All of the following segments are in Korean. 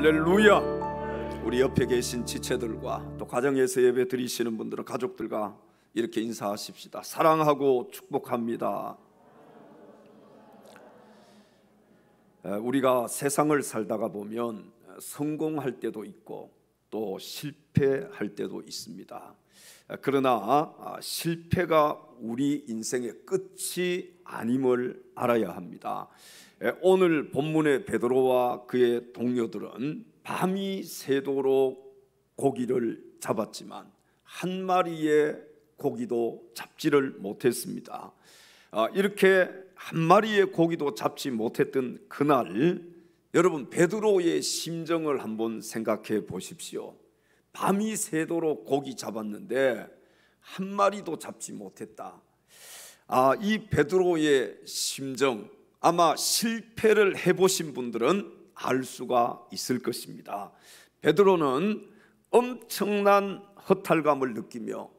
할렐루야. 우리 옆에 계신 지체들과 또 가정에서 예배 드리시는 분들은 가족들과 이렇게 인사하십시다. 사랑하고 축복합니다. 우리가 세상을 살다가 보면 성공할 때도 있고 또 실패할 때도 있습니다. 그러나 실패가 우리 인생의 끝이 아님을 알아야 합니다. 오늘 본문의 베드로와 그의 동료들은 밤이 새도록 고기를 잡았지만 한 마리의 고기도 잡지를 못했습니다. 이렇게 한 마리의 고기도 잡지 못했던 그날, 여러분 베드로의 심정을 한번 생각해 보십시오. 밤이 새도록 고기 잡았는데 한 마리도 잡지 못했다. 이 베드로의 심정, 아마 실패를 해보신 분들은 알 수가 있을 것입니다. 베드로는 엄청난 허탈감을 느끼며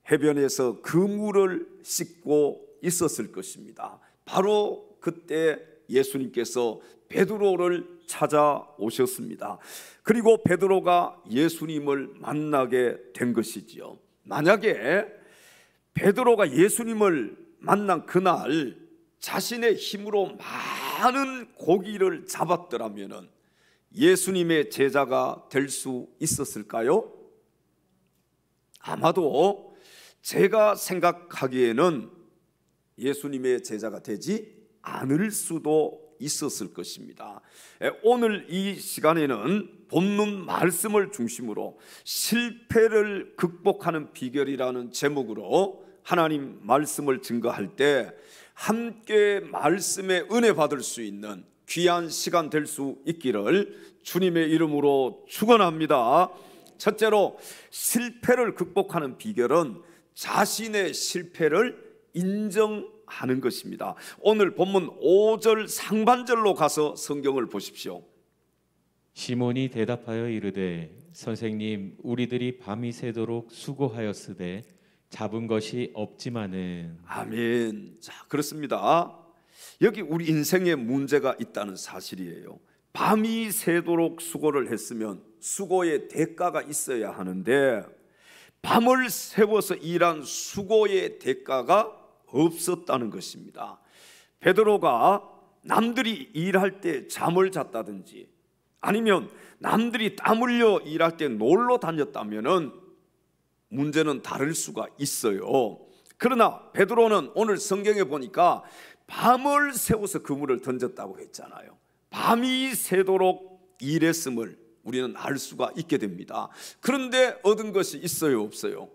해변에서 그물을 씻고 있었을 것입니다. 바로 그때 예수님께서 베드로를 찾아오셨습니다. 그리고 베드로가 예수님을 만나게 된 것이지요. 만약에 베드로가 예수님을 만난 그날 자신의 힘으로 많은 고기를 잡았더라면 예수님의 제자가 될 수 있었을까요? 아마도 제가 생각하기에는 예수님의 제자가 되지 않을 수도 있었을 것입니다. 오늘 이 시간에는 본문 말씀을 중심으로 실패를 극복하는 비결이라는 제목으로 하나님 말씀을 증거할 때 함께 말씀의 은혜 받을 수 있는 귀한 시간 될 수 있기를 주님의 이름으로 축원합니다. 첫째로, 실패를 극복하는 비결은 자신의 실패를 인정하는 것입니다. 오늘 본문 5절 상반절로 가서 성경을 보십시오. 시몬이 대답하여 이르되 선생님, 우리들이 밤이 새도록 수고하였으되 잡은 것이 없지만은. 아멘. 자, 그렇습니다. 여기 우리 인생에 문제가 있다는 사실이에요. 밤이 새도록 수고를 했으면 수고의 대가가 있어야 하는데 밤을 새워서 일한 수고의 대가가 없었다는 것입니다. 베드로가 남들이 일할 때 잠을 잤다든지 아니면 남들이 땀 흘려 일할 때 놀러 다녔다면은 문제는 다를 수가 있어요. 그러나 베드로는 오늘 성경에 보니까 밤을 새워서 그물을 던졌다고 했잖아요. 밤이 새도록 일했음을 우리는 알 수가 있게 됩니다. 그런데 얻은 것이 있어요, 없어요?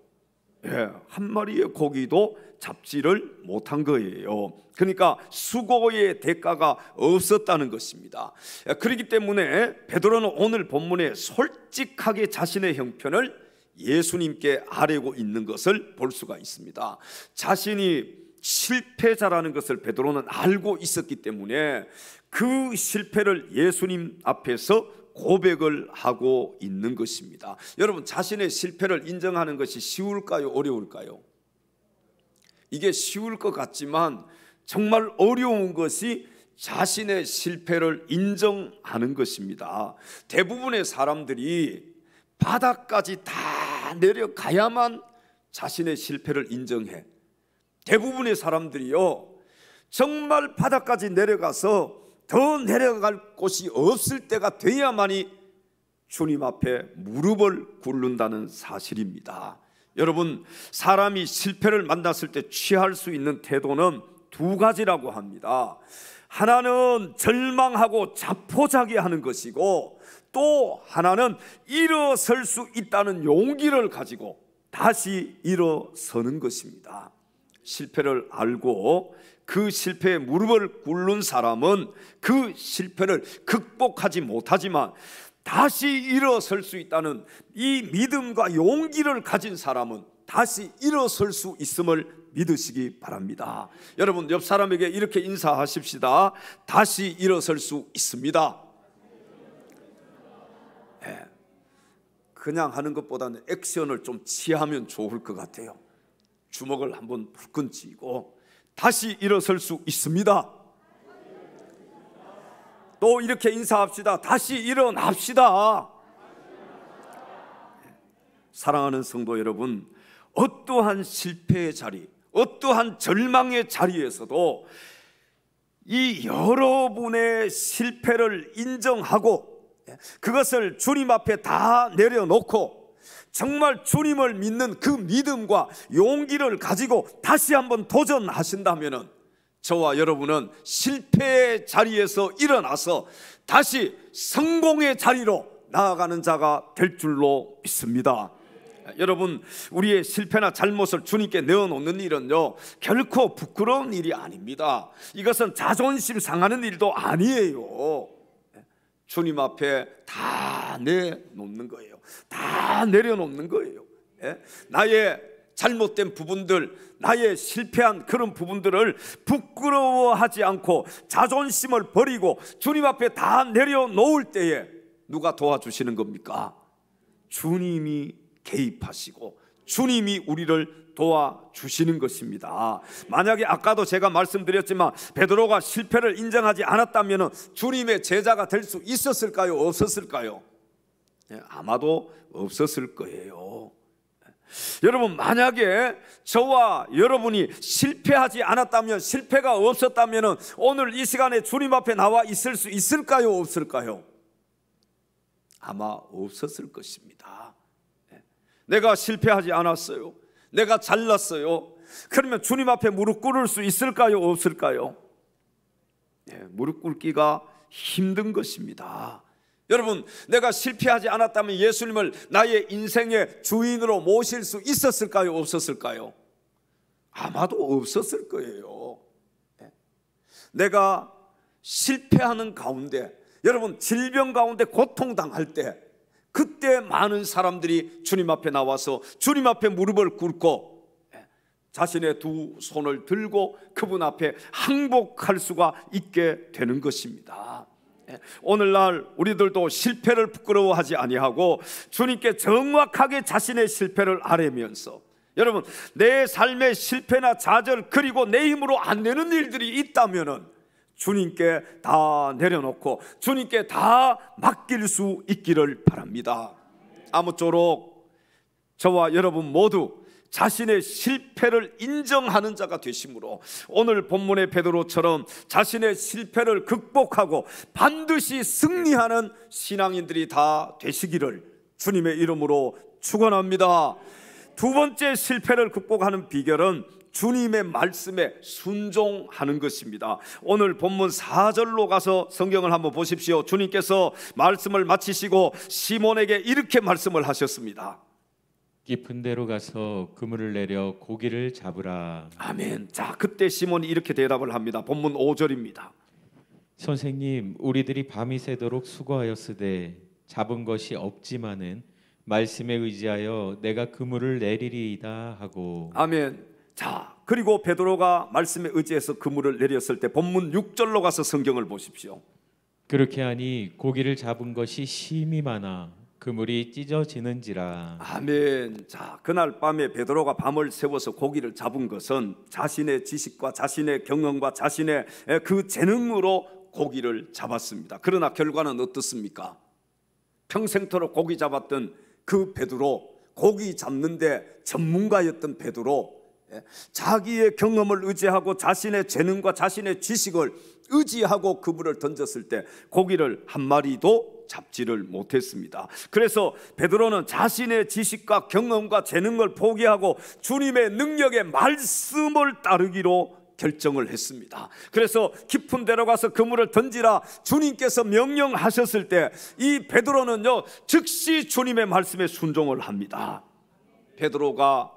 한 마리의 고기도 잡지를 못한 거예요. 그러니까 수고의 대가가 없었다는 것입니다. 그렇기 때문에 베드로는 오늘 본문에 솔직하게 자신의 형편을 예수님께 아뢰고 있는 것을 볼 수가 있습니다. 자신이 실패자라는 것을 베드로는 알고 있었기 때문에 그 실패를 예수님 앞에서 고백을 하고 있는 것입니다. 여러분, 자신의 실패를 인정하는 것이 쉬울까요? 어려울까요? 이게 쉬울 것 같지만 정말 어려운 것이 자신의 실패를 인정하는 것입니다. 대부분의 사람들이 바닥까지 다 내려가야만 자신의 실패를 인정해. 대부분의 사람들이요, 정말 바닥까지 내려가서 더 내려갈 곳이 없을 때가 돼야만이 주님 앞에 무릎을 꿇는다는 사실입니다. 여러분, 사람이 실패를 만났을 때 취할 수 있는 태도는 두 가지라고 합니다. 하나는 절망하고 자포자기하는 것이고 또 하나는 일어설 수 있다는 용기를 가지고 다시 일어서는 것입니다. 실패를 알고 그 실패에 무릎을 꿇는 사람은 그 실패를 극복하지 못하지만 다시 일어설 수 있다는 이 믿음과 용기를 가진 사람은 다시 일어설 수 있음을 믿으시기 바랍니다. 여러분, 옆 사람에게 이렇게 인사하십시다. 다시 일어설 수 있습니다. 그냥 하는 것보다는 액션을 좀 취하면 좋을 것 같아요. 주먹을 한번 불끈 쥐고 다시 일어설 수 있습니다. 또 이렇게 인사합시다. 다시 일어납시다. 사랑하는 성도 여러분, 어떠한 실패의 자리, 어떠한 절망의 자리에서도 이 여러분의 실패를 인정하고 그것을 주님 앞에 다 내려놓고 정말 주님을 믿는 그 믿음과 용기를 가지고 다시 한번 도전하신다면 저와 여러분은 실패의 자리에서 일어나서 다시 성공의 자리로 나아가는 자가 될 줄로 믿습니다. 여러분, 우리의 실패나 잘못을 주님께 내어놓는 일은요, 결코 부끄러운 일이 아닙니다. 이것은 자존심 상하는 일도 아니에요. 주님 앞에 다 내놓는 거예요. 다 내려놓는 거예요. 나의 잘못된 부분들, 나의 실패한 그런 부분들을 부끄러워하지 않고 자존심을 버리고 주님 앞에 다 내려놓을 때에 누가 도와주시는 겁니까? 주님이 개입하시고 주님이 우리를 도와주시는 것입니다. 만약에 아까도 제가 말씀드렸지만 베드로가 실패를 인정하지 않았다면 주님의 제자가 될 수 있었을까요? 없었을까요? 아마도 없었을 거예요. 여러분, 만약에 저와 여러분이 실패하지 않았다면, 실패가 없었다면 오늘 이 시간에 주님 앞에 나와 있을 수 있을까요? 없을까요? 아마 없었을 것입니다. 내가 실패하지 않았어요. 내가 잘났어요. 그러면 주님 앞에 무릎 꿇을 수 있을까요? 없을까요? 무릎 꿇기가 힘든 것입니다. 여러분, 내가 실패하지 않았다면 예수님을 나의 인생의 주인으로 모실 수 있었을까요? 없었을까요? 아마도 없었을 거예요. 내가 실패하는 가운데, 여러분, 질병 가운데 고통당할 때, 그때 많은 사람들이 주님 앞에 나와서 주님 앞에 무릎을 꿇고 자신의 두 손을 들고 그분 앞에 항복할 수가 있게 되는 것입니다. 오늘날 우리들도 실패를 부끄러워하지 아니하고 주님께 정확하게 자신의 실패를 아뢰면서, 여러분, 내 삶의 실패나 좌절 그리고 내 힘으로 안 되는 일들이 있다면은 주님께 다 내려놓고 주님께 다 맡길 수 있기를 바랍니다. 아무쪼록 저와 여러분 모두 자신의 실패를 인정하는 자가 되심으로 오늘 본문의 베드로처럼 자신의 실패를 극복하고 반드시 승리하는 신앙인들이 다 되시기를 주님의 이름으로 축원합니다. 두 번째 실패를 극복하는 비결은 주님의 말씀에 순종하는 것입니다. 오늘 본문 4절로 가서 성경을 한번 보십시오. 주님께서 말씀을 마치시고 시몬에게 이렇게 말씀을 하셨습니다. 깊은 데로 가서 그물을 내려 고기를 잡으라. 아멘. 자, 그때 시몬이 이렇게 대답을 합니다. 본문 5절입니다. 선생님, 우리들이 밤이 새도록 수고하였으되 잡은 것이 없지만은 말씀에 의지하여 내가 그물을 내리리이다 하고. 아멘. 자, 그리고 베드로가 말씀에 의지해서 그물을 내렸을 때 본문 6절로 가서 성경을 보십시오. 그렇게 하니 고기를 잡은 것이 심히 많아 그물이 찢어지는지라. 아멘. 자, 그날 밤에 베드로가 밤을 새워서 고기를 잡은 것은 자신의 지식과 자신의 경험과 자신의 그 재능으로 고기를 잡았습니다. 그러나 결과는 어떻습니까? 평생토록 고기 잡았던 그 베드로, 고기 잡는데 전문가였던 베드로, 자기의 경험을 의지하고 자신의 재능과 자신의 지식을 의지하고 그물을 던졌을 때 고기를 한 마리도 잡지를 못했습니다. 그래서 베드로는 자신의 지식과 경험과 재능을 포기하고 주님의 능력의 말씀을 따르기로 결정을 했습니다. 그래서 깊은 데로 가서 그물을 던지라 주님께서 명령하셨을 때 이 베드로는요 즉시 주님의 말씀에 순종을 합니다. 베드로가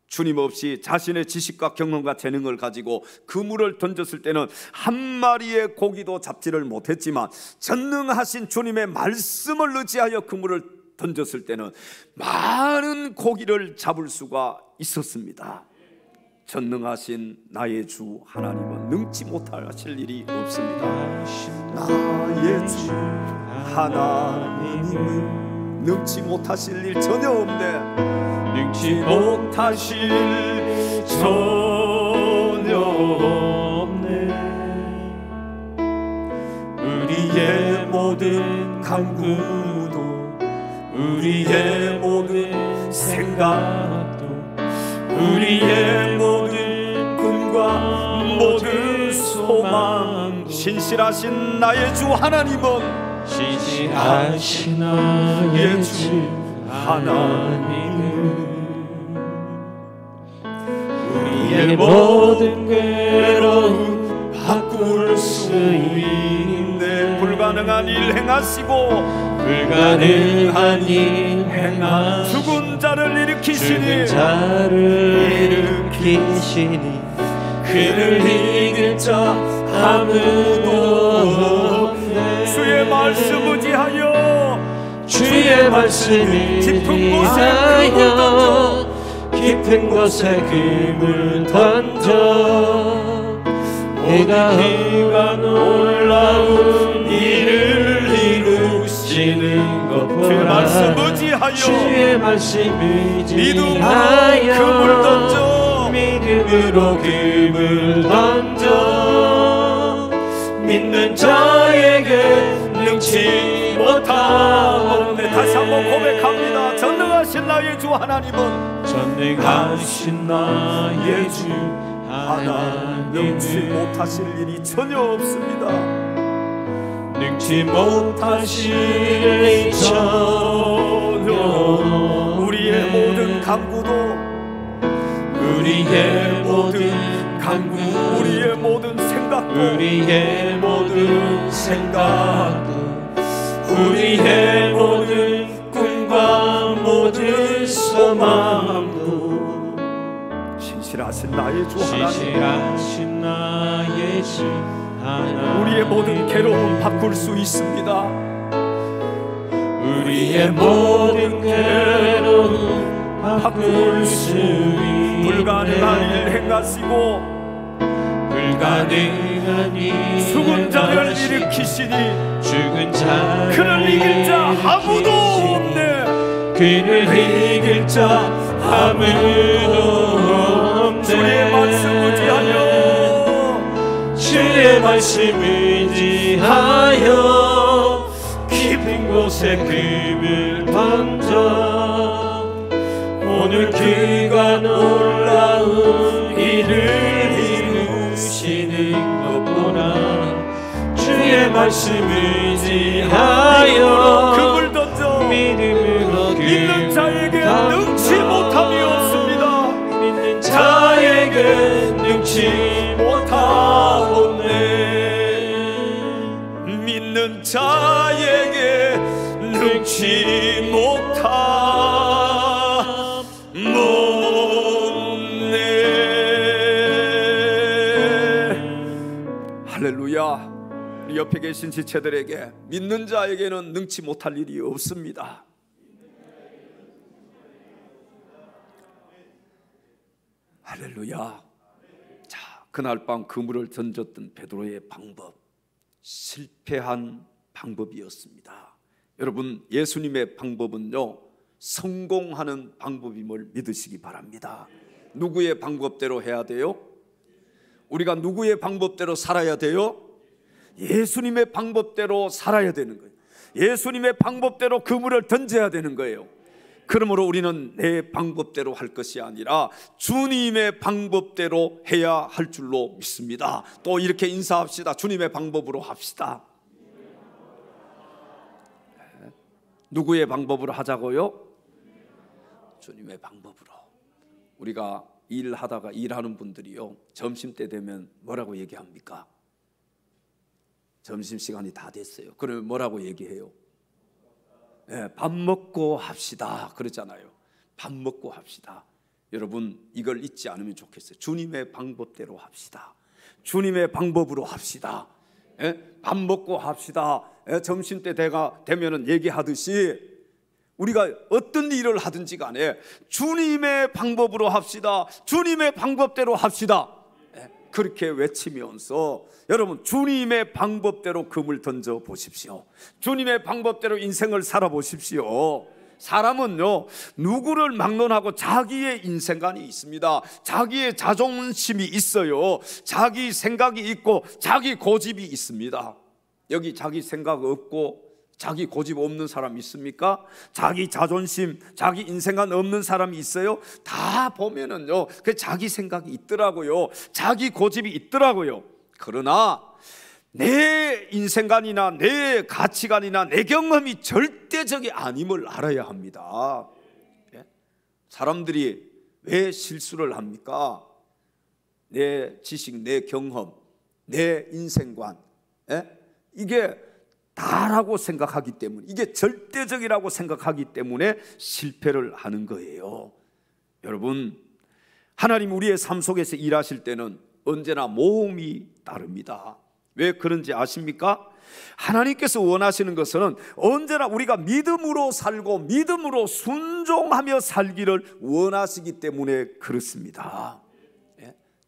주님 없이 자신의 지식과 경험과 재능을 가지고 그물을 던졌을 때는 한 마리의 고기도 잡지를 못했지만 전능하신 주님의 말씀을 의지하여 그물을 던졌을 때는 많은 고기를 잡을 수가 있었습니다. 전능하신 나의 주 하나님은 능치 못하실 일이 없습니다. 나의 주 하나님은 능치 못하실 일 전혀 없네. 능치 못하실 전혀 없네. 우리의 간구도 우리의 모든 생각도 우리의 모든 꿈과 모든 소망 신실하신 나의 주 하나님은 신실하신 나의 주 하나님은 우리의 모든 괴로움 바꿀 수 있네. 불가능한 일 행하시고 불가능한 일 행하시고 죽은 자를 일으키시니 그를 이길 자 아무도 없네. 주의 말씀 의지하여 주의 말씀 의지하여 깊은 곳에 금을 던져 내가 놀라운 일을 이루시는 것보다 주의 말씀 의지하여 주의 말씀 믿음으로 의지하여 금을 던져 믿음으로 금을 던져 믿는 자에게 능치 못하옵네. 다시 한번 고백합니다. 전능하신 나의 주 하나님은 전능하신 나의 주 능치 하나님은 못하실 일이 전혀 없습니다. 능치 못하실 일이 전혀 우리의 모든 간구도 우리의 모든 간구 우리의 모든 생각도 우리의 모든 생각도 우리의 모든 꿈과 모든 소망도 신실하신 나의 주 하나님 신실하신 나의 주 하나님 우리의 모든 괴로움 바꿀 수 있습니다. 우리의 모든 괴로움 바꿀 수 있네. 불가능한 일 행하시고 불가능한 일 죽은 자를 일으키시니 죽은 자를 그를 이길 자 아무도 없네. 그를 이길 자 아무도 없네. 주의 말씀 의지하여 주의 말씀 의지하여 깊은 곳에 금을 던져 오늘 그가 놀라운 일을 이루시는 것보다 주의 말씀 의지하여 금을 던져 믿음으로 믿는 자에게 능치 못함이 없습니다. 믿는 자에게 능치 못하옵네. 믿는 자에게 능치 못함없네. 할렐루야. 우리 옆에 계신 지체들에게 믿는 자에게는 능치 못할 일이 없습니다. 할렐루야. 자, 그날 밤 그물을 던졌던 베드로의 방법, 실패한 방법이었습니다. 여러분, 예수님의 방법은요, 성공하는 방법임을 믿으시기 바랍니다. 누구의 방법대로 해야 돼요? 우리가 누구의 방법대로 살아야 돼요? 예수님의 방법대로 살아야 되는 거예요. 예수님의 방법대로 그물을 던져야 되는 거예요. 그러므로 우리는 내 방법대로 할 것이 아니라 주님의 방법대로 해야 할 줄로 믿습니다. 또 이렇게 인사합시다. 주님의 방법으로 합시다. 누구의 방법으로 하자고요? 주님의 방법으로. 우리가 일하다가 일하는 분들이요, 점심때 되면 뭐라고 얘기합니까? 점심시간이 다 됐어요. 그러면 뭐라고 얘기해요? 밥 먹고 합시다 그러잖아요. 밥 먹고 합시다. 여러분, 이걸 잊지 않으면 좋겠어요. 주님의 방법대로 합시다. 주님의 방법으로 합시다. 밥 먹고 합시다. 점심때 되면은 얘기하듯이 우리가 어떤 일을 하든지 간에 주님의 방법으로 합시다. 주님의 방법대로 합시다. 그렇게 외치면서 여러분, 주님의 방법대로 금을 던져 보십시오. 주님의 방법대로 인생을 살아보십시오. 사람은요, 누구를 막론하고 자기의 인생관이 있습니다. 자기의 자존심이 있어요. 자기 생각이 있고 자기 고집이 있습니다. 여기 자기 생각 없고 자기 고집 없는 사람 있습니까? 자기 자존심, 자기 인생관 없는 사람이 있어요? 다 보면은요, 그 자기 생각이 있더라고요. 자기 고집이 있더라고요. 그러나 내 인생관이나 내 가치관이나 내 경험이 절대적이 아님을 알아야 합니다. 사람들이 왜 실수를 합니까? 내 지식, 내 경험, 내 인생관, 이게 다라고 생각하기 때문에, 이게 절대적이라고 생각하기 때문에 실패를 하는 거예요. 여러분, 하나님 우리의 삶 속에서 일하실 때는 언제나 모험이 따릅니다. 왜 그런지 아십니까? 하나님께서 원하시는 것은 언제나 우리가 믿음으로 살고 믿음으로 순종하며 살기를 원하시기 때문에 그렇습니다.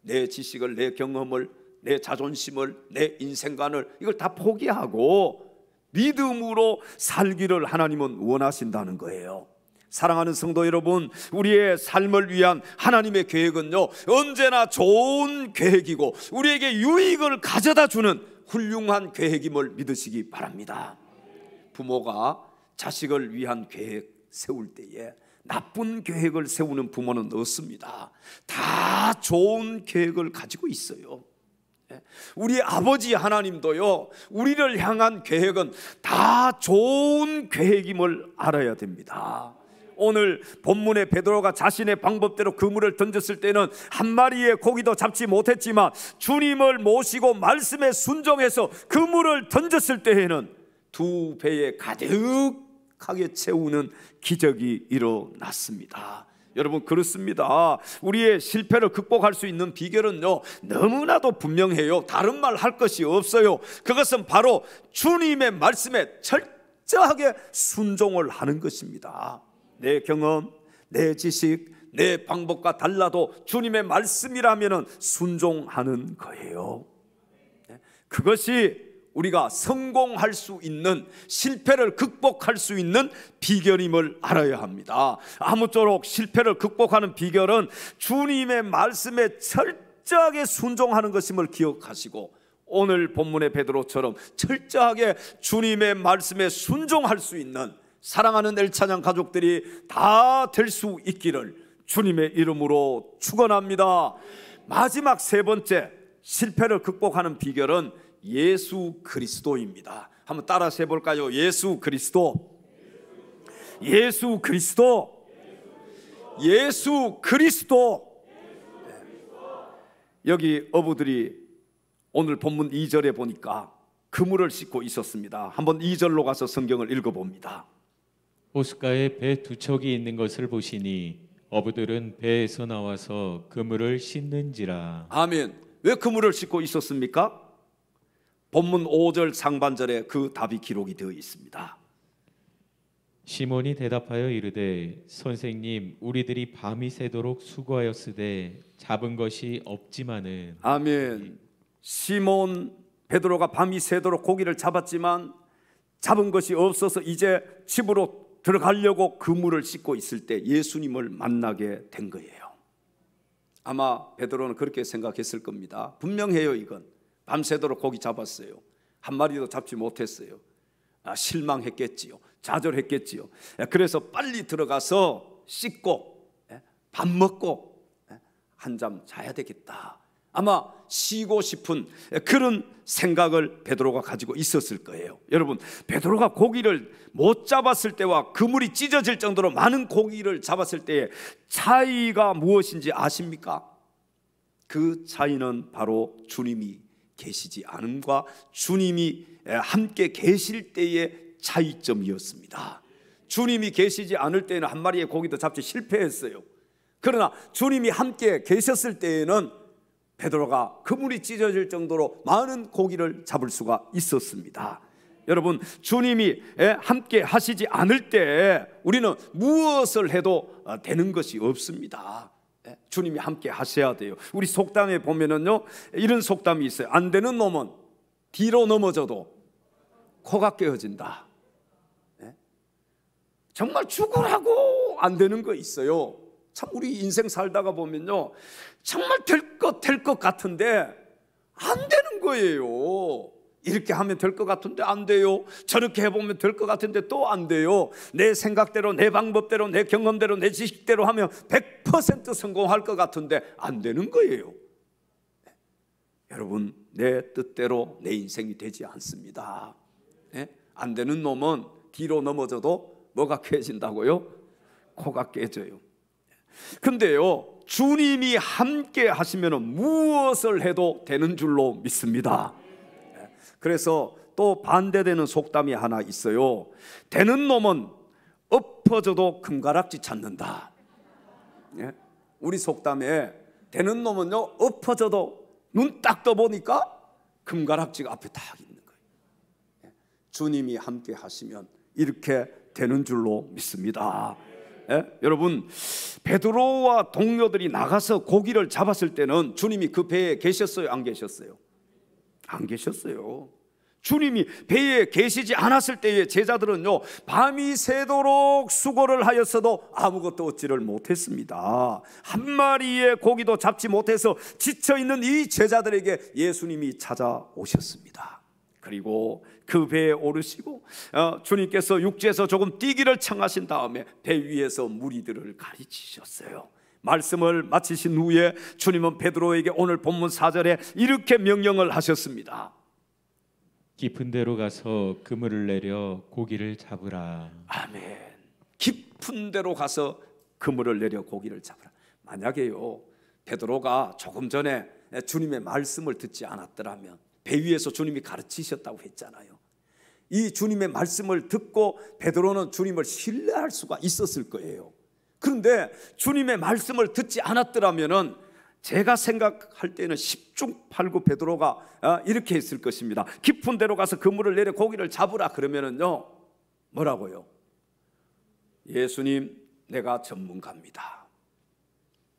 내 지식을, 내 경험을, 내 자존심을, 내 인생관을 이걸 다 포기하고 믿음으로 살기를 하나님은 원하신다는 거예요. 사랑하는 성도 여러분, 우리의 삶을 위한 하나님의 계획은요, 언제나 좋은 계획이고 우리에게 유익을 가져다 주는 훌륭한 계획임을 믿으시기 바랍니다. 부모가 자식을 위한 계획 세울 때에 나쁜 계획을 세우는 부모는 없습니다. 다 좋은 계획을 가지고 있어요. 우리 아버지 하나님도요, 우리를 향한 계획은 다 좋은 계획임을 알아야 됩니다. 오늘 본문에 베드로가 자신의 방법대로 그물을 던졌을 때는 한 마리의 고기도 잡지 못했지만 주님을 모시고 말씀에 순종해서 그물을 던졌을 때에는 2배에 가득하게 채우는 기적이 일어났습니다. 여러분, 그렇습니다. 우리의 실패를 극복할 수 있는 비결은요, 너무나도 분명해요. 다른 말 할 것이 없어요. 그것은 바로 주님의 말씀에 철저하게 순종을 하는 것입니다. 내 경험, 내 지식, 내 방법과 달라도 주님의 말씀이라면 순종하는 거예요. 그것이 우리가 성공할 수 있는, 실패를 극복할 수 있는 비결임을 알아야 합니다. 아무쪼록 실패를 극복하는 비결은 주님의 말씀에 철저하게 순종하는 것임을 기억하시고, 오늘 본문의 베드로처럼 철저하게 주님의 말씀에 순종할 수 있는 사랑하는 엘찬양 가족들이 다 될 수 있기를 주님의 이름으로 축원합니다. 마지막 세 번째, 실패를 극복하는 비결은 예수 그리스도입니다. 한번 따라서 해볼까요? 예수 그리스도, 예수 그리스도, 예수 그리스도. 여기 어부들이 오늘 본문 2절에 보니까 그물을 싣고 있었습니다. 한번 2절로 가서 성경을 읽어봅니다. 호숫가에 배 2척이 있는 것을 보시니 어부들은 배에서 나와서 그물을 씻는지라. 아멘. 왜 그물을 싣고 있었습니까? 본문 5절 상반절에 그 답이 기록이 되어 있습니다. 시몬이 대답하여 이르되 선생님, 우리들이 밤이 새도록 수고하였으되 잡은 것이 없지만은. 아멘. 시몬 베드로가 밤이 새도록 고기를 잡았지만 잡은 것이 없어서 이제 집으로 들어가려고 그물을 싣고 있을 때 예수님을 만나게 된 거예요. 아마 베드로는 그렇게 생각했을 겁니다. 분명해요. 이건 밤새도록 고기 잡았어요. 한 마리도 잡지 못했어요. 실망했겠지요. 좌절했겠지요. 그래서 빨리 들어가서 씻고 밥 먹고 한잠 자야 되겠다. 아마 쉬고 싶은 그런 생각을 베드로가 가지고 있었을 거예요. 여러분, 베드로가 고기를 못 잡았을 때와 그물이 찢어질 정도로 많은 고기를 잡았을 때의 차이가 무엇인지 아십니까? 그 차이는 바로 주님이 계시지 않음과 주님이 함께 계실 때의 차이점이었습니다. 주님이 계시지 않을 때는 한 마리의 고기도 잡지 실패했어요. 그러나 주님이 함께 계셨을 때에는 베드로가 그물이 찢어질 정도로 많은 고기를 잡을 수가 있었습니다. 여러분, 주님이 함께 하시지 않을 때 우리는 무엇을 해도 되는 것이 없습니다. 주님이 함께 하셔야 돼요. 우리 속담에 보면은요, 이런 속담이 있어요. 안 되는 놈은 뒤로 넘어져도 코가 깨어진다. 정말 죽으라고 안 되는 거 있어요. 참 우리 인생 살다가 보면요, 정말 될 것 같은데 안 되는 거예요. 이렇게 하면 될 것 같은데 안 돼요. 저렇게 해보면 될 것 같은데 또 안 돼요. 내 생각대로, 내 방법대로, 내 경험대로, 내 지식대로 하면 100% 성공할 것 같은데 안 되는 거예요. 여러분, 내 뜻대로 내 인생이 되지 않습니다. 안 되는 놈은 뒤로 넘어져도 뭐가 깨진다고요? 코가 깨져요. 근데요, 주님이 함께 하시면 무엇을 해도 되는 줄로 믿습니다. 그래서 또 반대되는 속담이 하나 있어요. 되는 놈은 엎어져도 금가락지 찾는다. 우리 속담에 되는 놈은요, 엎어져도 눈 딱 떠보니까 금가락지가 앞에 딱 있는 거예요. 주님이 함께 하시면 이렇게 되는 줄로 믿습니다. 여러분, 베드로와 동료들이 나가서 고기를 잡았을 때는 주님이 그 배에 계셨어요? 안 계셨어요? 안 계셨어요. 주님이 배에 계시지 않았을 때의 제자들은요, 밤이 새도록 수고를 하였어도 아무것도 얻지를 못했습니다. 한 마리의 고기도 잡지 못해서 지쳐있는 이 제자들에게 예수님이 찾아오셨습니다. 그리고 그 배에 오르시고 주님께서 육지에서 조금 뛰기를 청하신 다음에 배 위에서 무리들을 가르치셨어요. 말씀을 마치신 후에 주님은 베드로에게 오늘 본문 4절에 이렇게 명령을 하셨습니다. 깊은 데로 가서 그물을 내려 고기를 잡으라. 아멘. 깊은 데로 가서 그물을 내려 고기를 잡으라. 만약에요, 베드로가 조금 전에 주님의 말씀을 듣지 않았더라면, 배 위에서 주님이 가르치셨다고 했잖아요. 이 주님의 말씀을 듣고 베드로는 주님을 신뢰할 수가 있었을 거예요. 그런데 주님의 말씀을 듣지 않았더라면은 제가 생각할 때는 10중 8구 베드로가 이렇게 했을 것입니다. 깊은 데로 가서 그물을 내려 고기를 잡으라 그러면은요, 뭐라고요? 예수님, 내가 전문가입니다.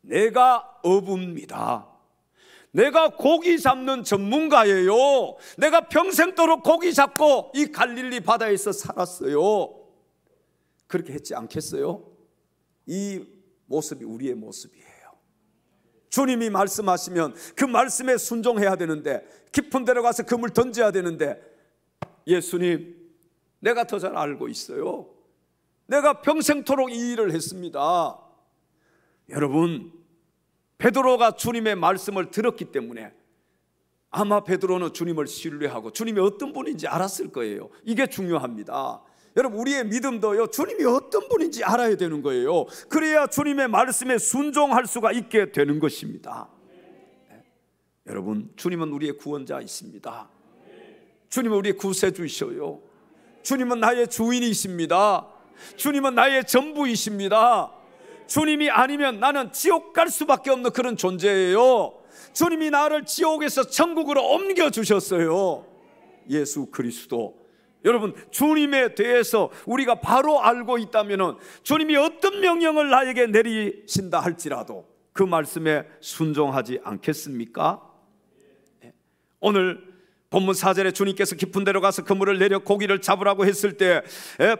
내가 어부입니다. 내가 고기 잡는 전문가예요. 내가 평생도록 고기 잡고 이 갈릴리 바다에서 살았어요. 그렇게 했지 않겠어요? 이 모습이 우리의 모습이에요. 주님이 말씀하시면 그 말씀에 순종해야 되는데, 깊은 데로 가서 그물 던져야 되는데, 예수님, 내가 더 잘 알고 있어요. 내가 평생토록 이 일을 했습니다. 여러분, 베드로가 주님의 말씀을 들었기 때문에 아마 베드로는 주님을 신뢰하고 주님이 어떤 분인지 알았을 거예요. 이게 중요합니다. 여러분, 우리의 믿음도요, 주님이 어떤 분인지 알아야 되는 거예요. 그래야 주님의 말씀에 순종할 수가 있게 되는 것입니다. 여러분, 주님은 우리의 구원자이십니다. 주님은 우리의 구세주이셔요. 주님은 나의 주인이십니다. 주님은 나의 전부이십니다. 주님이 아니면 나는 지옥 갈 수밖에 없는 그런 존재예요. 주님이 나를 지옥에서 천국으로 옮겨주셨어요. 예수 그리스도. 여러분, 주님에 대해서 우리가 바로 알고 있다면 주님이 어떤 명령을 나에게 내리신다 할지라도 그 말씀에 순종하지 않겠습니까? 오늘 본문 4절에 주님께서 깊은 데로 가서 그물을 내려 고기를 잡으라고 했을 때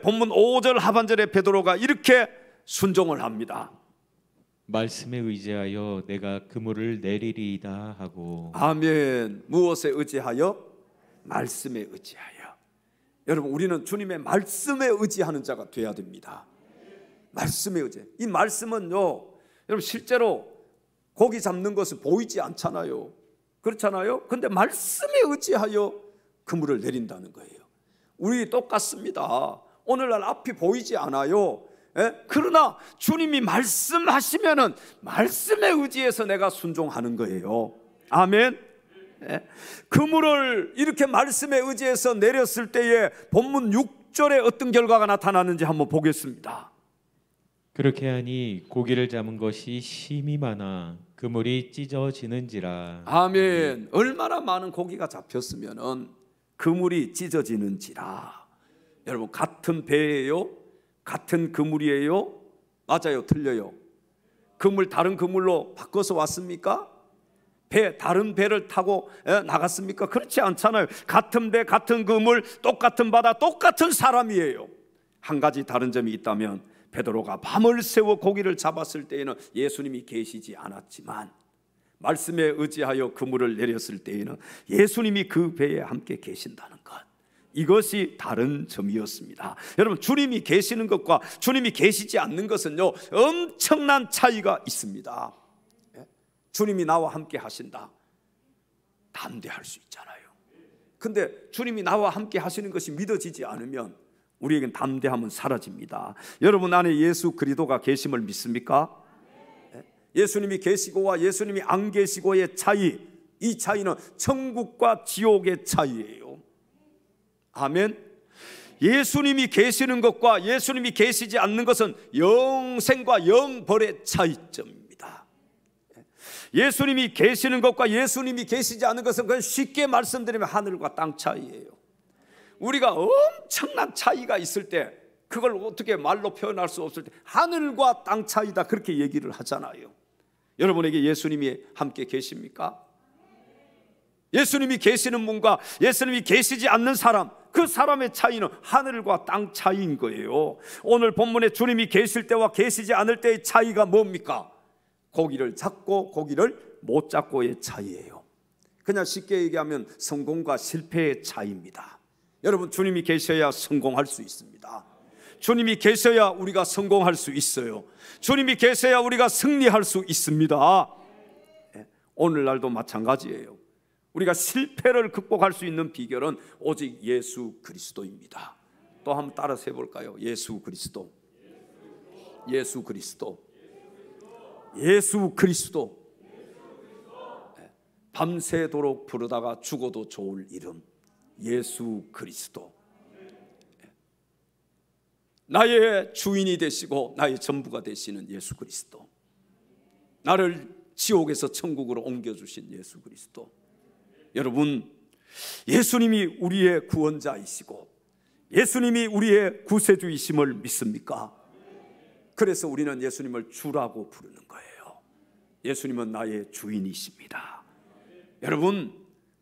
본문 5절 하반절에 베드로가 이렇게 순종을 합니다. 말씀에 의지하여 내가 그물을 내리리이다 하고. 아멘. 무엇에 의지하여? 말씀에 의지하여. 여러분, 우리는 주님의 말씀에 의지하는 자가 되어야 됩니다. 말씀에 의지. 이 말씀은요, 여러분, 실제로 고기 잡는 것은 보이지 않잖아요. 그렇잖아요. 근데 말씀에 의지하여 그물을 내린다는 거예요. 우리 똑같습니다. 오늘날 앞이 보이지 않아요. 그러나 주님이 말씀하시면은 말씀에 의지해서 내가 순종하는 거예요. 아멘. 그물을 이렇게 말씀에 의지해서 내렸을 때에 본문 6절에 어떤 결과가 나타나는지 한번 보겠습니다. 그렇게 하니 고기를 잡은 것이 심히 많아 그물이 찢어지는지라. 아멘. 얼마나 많은 고기가 잡혔으면은 그물이 찢어지는지라. 여러분, 같은 배예요? 같은 그물이에요? 맞아요, 틀려요? 그물 다른 그물로 바꿔서 왔습니까? 다른 배를 타고 나갔습니까? 그렇지 않잖아요. 같은 배, 같은 그물, 똑같은 바다, 똑같은 사람이에요. 한 가지 다른 점이 있다면 베드로가 밤을 새워 고기를 잡았을 때에는 예수님이 계시지 않았지만 말씀에 의지하여 그물을 내렸을 때에는 예수님이 그 배에 함께 계신다는 것, 이것이 다른 점이었습니다. 여러분, 주님이 계시는 것과 주님이 계시지 않는 것은요, 엄청난 차이가 있습니다. 주님이 나와 함께 하신다, 담대할 수 있잖아요. 근데 주님이 나와 함께 하시는 것이 믿어지지 않으면 우리에겐 담대함은 사라집니다. 여러분 안에 예수 그리스도가 계심을 믿습니까? 예수님이 계시고와 예수님이 안 계시고의 차이, 이 차이는 천국과 지옥의 차이예요. 아멘. 예수님이 계시는 것과 예수님이 계시지 않는 것은 영생과 영벌의 차이점입니다. 예수님이 계시는 것과 예수님이 계시지 않는 것은 그냥 쉽게 말씀드리면 하늘과 땅 차이예요. 우리가 엄청난 차이가 있을 때 그걸 어떻게 말로 표현할 수 없을 때 하늘과 땅 차이다, 그렇게 얘기를 하잖아요. 여러분에게 예수님이 함께 계십니까? 예수님이 계시는 분과 예수님이 계시지 않는 사람, 그 사람의 차이는 하늘과 땅 차이인 거예요. 오늘 본문에 주님이 계실 때와 계시지 않을 때의 차이가 뭡니까? 고기를 잡고 고기를 못 잡고의 차이예요. 그냥 쉽게 얘기하면 성공과 실패의 차이입니다. 여러분, 주님이 계셔야 성공할 수 있습니다. 주님이 계셔야 우리가 성공할 수 있어요. 주님이 계셔야 우리가 승리할 수 있습니다. 오늘날도 마찬가지예요. 우리가 실패를 극복할 수 있는 비결은 오직 예수 그리스도입니다. 또 한번 따라서 해볼까요? 예수 그리스도, 예수 그리스도, 예수 그리스도. 밤새도록 부르다가 죽어도 좋을 이름, 예수 그리스도. 나의 주인이 되시고 나의 전부가 되시는 예수 그리스도, 나를 지옥에서 천국으로 옮겨주신 예수 그리스도. 여러분, 예수님이 우리의 구원자이시고 예수님이 우리의 구세주이심을 믿습니까? 그래서 우리는 예수님을 주라고 부르는 거예요. 예수님은 나의 주인이십니다. 여러분,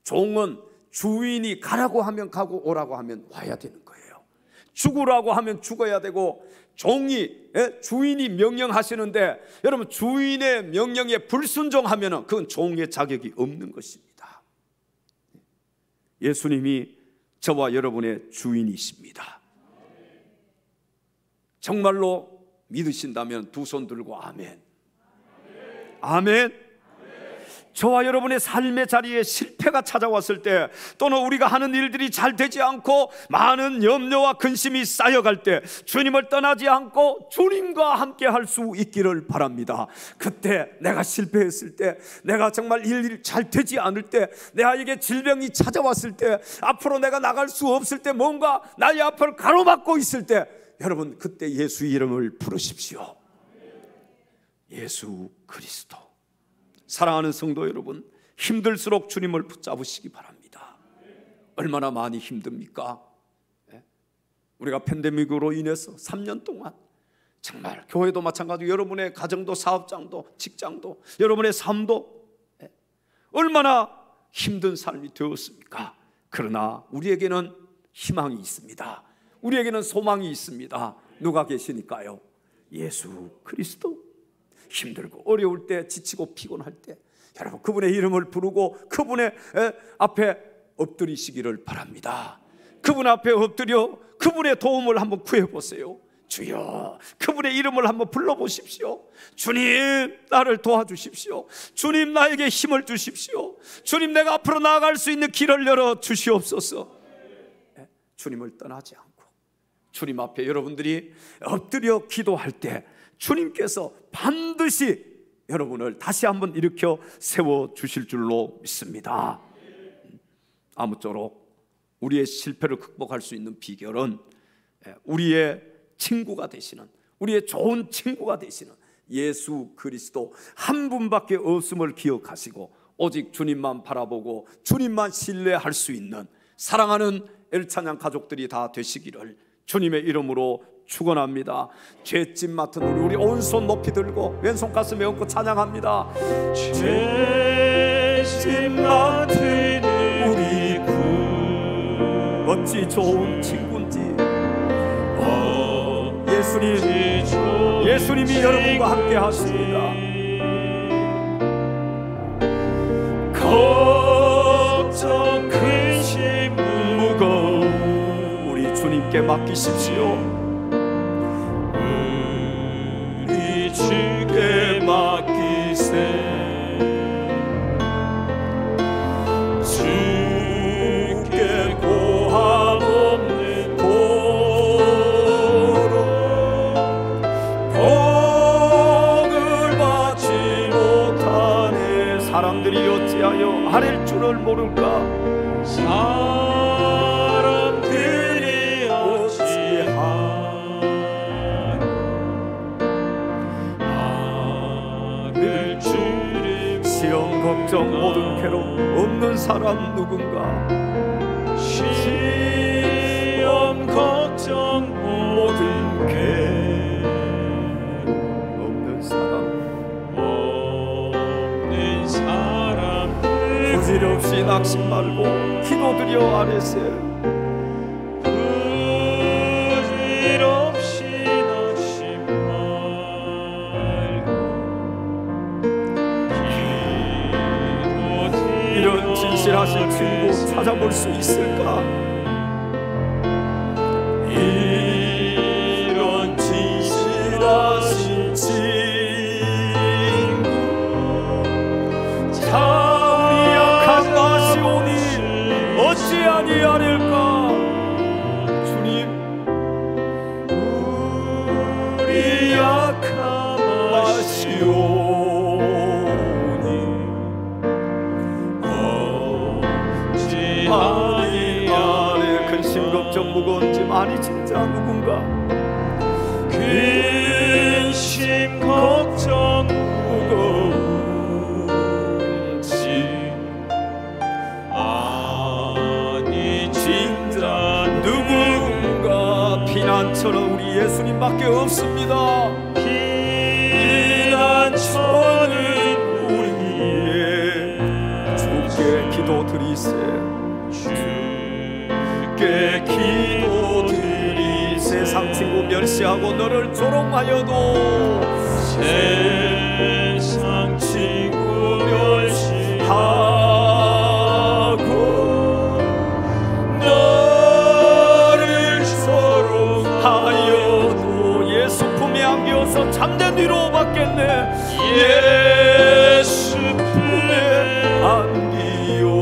종은 주인이 가라고 하면 가고 오라고 하면 와야 되는 거예요. 죽으라고 하면 죽어야 되고, 주인이 명령하시는데 여러분, 주인의 명령에 불순종하면 그건 종의 자격이 없는 것입니다. 예수님이 저와 여러분의 주인이십니다. 정말로 믿으신다면 두 손 들고 아멘. 아멘. 저와 여러분의 삶의 자리에 실패가 찾아왔을 때, 또는 우리가 하는 일들이 잘 되지 않고 많은 염려와 근심이 쌓여갈 때, 주님을 떠나지 않고 주님과 함께 할 수 있기를 바랍니다. 그때 내가 실패했을 때, 내가 정말 일이 잘 되지 않을 때, 내게 질병이 찾아왔을 때, 앞으로 내가 나갈 수 없을 때, 뭔가 나의 앞을 가로막고 있을 때, 여러분 그때 예수 이름을 부르십시오. 예수 그리스도. 사랑하는 성도 여러분, 힘들수록 주님을 붙잡으시기 바랍니다. 얼마나 많이 힘듭니까? 우리가 팬데믹으로 인해서 3년 동안 정말 교회도 마찬가지고 여러분의 가정도 사업장도 직장도 여러분의 삶도 얼마나 힘든 삶이 되었습니까? 그러나 우리에게는 희망이 있습니다. 우리에게는 소망이 있습니다. 누가 계시니까요? 예수 그리스도. 힘들고 어려울 때, 지치고 피곤할 때 여러분 그분의 이름을 부르고 그분의 앞에 엎드리시기를 바랍니다. 그분 앞에 엎드려 그분의 도움을 한번 구해보세요. 주여, 그분의 이름을 한번 불러보십시오. 주님, 나를 도와주십시오. 주님, 나에게 힘을 주십시오. 주님, 내가 앞으로 나아갈 수 있는 길을 열어 주시옵소서. 주님을 떠나지 않고 주님 앞에 여러분들이 엎드려 기도할 때 주님께서 반드시 여러분을 다시 한번 일으켜 세워주실 줄로 믿습니다. 아무쪼록 우리의 실패를 극복할 수 있는 비결은 우리의 친구가 되시는, 우리의 좋은 친구가 되시는 예수 그리스도 한 분밖에 없음을 기억하시고 오직 주님만 바라보고 주님만 신뢰할 수 있는 사랑하는 엘찬양 가족들이 다 되시기를 주님의 이름으로 축원합니다. 죄짐 맡은 우리 오른손 높이 들고 왼손 가슴에 얹고 찬양합니다. 죄짐 맡은 우리 구 어찌 좋은 친구인지. 예수님이 여러분과 함께 하십니다. 걱정 근심 무거움 우리 주님께 맡기십시오. 우리 주께 맡기세. 주께 고함 없는 도로 복을 받지 못하네. 사람들이 어찌하여 아랠 줄을 모를까? 사람들이 어찌하여 아를 줄을 시험 걱정 모든 괴로움 없는 사람 누군가? 시험 걱정 모든 괴로움 없는 사람 없는 사람들 부질없이 낙심 말고 기도드려 아뢰세. 부질없이 낙심 말고 이런 진실하신 친구 찾아볼 수 있을까? 이런 진실하신 친구 자 우리 약한 마시오니 어찌 아니하릴까? 주님 우리 약한 마시오니 어찌 아니 근심 걱정 무거운 짐 아니 진짜 누군가? 근심 걱정 무거운 짐 아니 진짜 누군가? 피난처는 우리 예수님밖에 없습니다. 피난처는 우리의 주께 기도드리세. 주께 기도드리. 세상 친구 멸시하고 너를 조롱하여도 세상 친구 멸시하고 너를 조롱하여도 예수 품에 안겨서 참된 위로 받겠네. 예수 품에 안기요소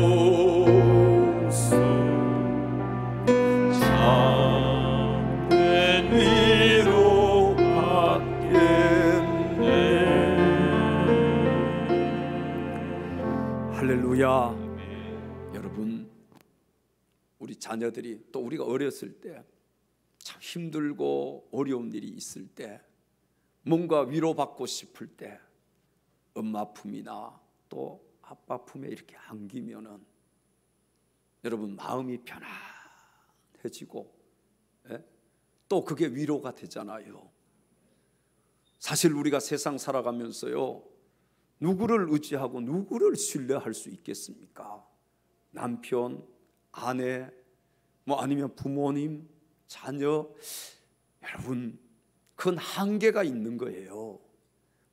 참된 위로 받겠네. 할렐루야. 여러분 우리 자녀들이 또 우리가 어렸을 때 참 힘들고 어려운 일이 있을 때 뭔가 위로받고 싶을 때 엄마 품이나 또 아빠 품에 이렇게 안기면은 여러분 마음이 편안해지고 또 그게 위로가 되잖아요. 사실 우리가 세상 살아가면서요 누구를 의지하고 누구를 신뢰할 수 있겠습니까? 남편, 아내, 뭐 아니면 부모님, 자녀. 여러분 그건 한계가 있는 거예요.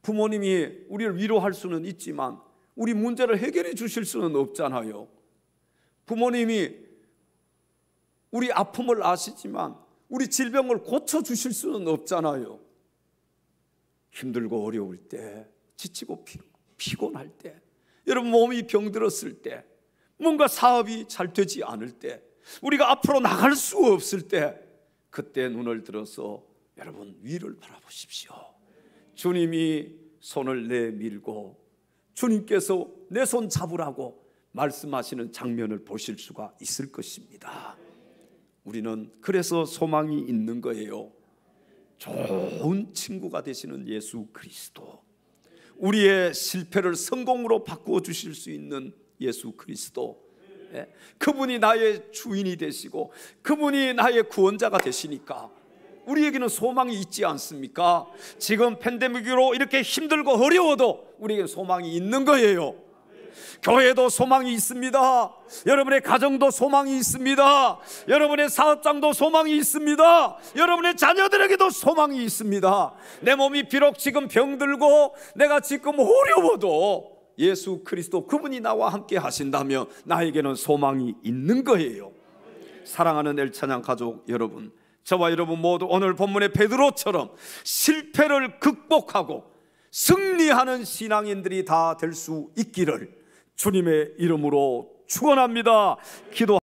부모님이 우리를 위로할 수는 있지만 우리 문제를 해결해 주실 수는 없잖아요. 부모님이 우리 아픔을 아시지만 우리 질병을 고쳐주실 수는 없잖아요. 힘들고 어려울 때, 지치고 피곤할 때, 여러분 몸이 병들었을 때, 뭔가 사업이 잘 되지 않을 때, 우리가 앞으로 나갈 수 없을 때, 그때 눈을 들어서 여러분 위를 바라보십시오. 주님이 손을 내밀고 주님께서 내 손 잡으라고 말씀하시는 장면을 보실 수가 있을 것입니다. 우리는 그래서 소망이 있는 거예요. 좋은 친구가 되시는 예수 그리스도, 우리의 실패를 성공으로 바꾸어 주실 수 있는 예수 그리스도, 그분이 나의 주인이 되시고 그분이 나의 구원자가 되시니까 우리에게는 소망이 있지 않습니까? 지금 팬데믹으로 이렇게 힘들고 어려워도 우리에게는 소망이 있는 거예요. 교회도 소망이 있습니다. 여러분의 가정도 소망이 있습니다. 여러분의 사업장도 소망이 있습니다. 여러분의 자녀들에게도 소망이 있습니다. 내 몸이 비록 지금 병들고 내가 지금 어려워도 예수 그리스도 그분이 나와 함께 하신다면 나에게는 소망이 있는 거예요. 사랑하는 엘찬양 가족 여러분, 저와 여러분 모두 오늘 본문의 베드로처럼 실패를 극복하고 승리하는 신앙인들이 다 될 수 있기를 주님의 이름으로 축원합니다. 기도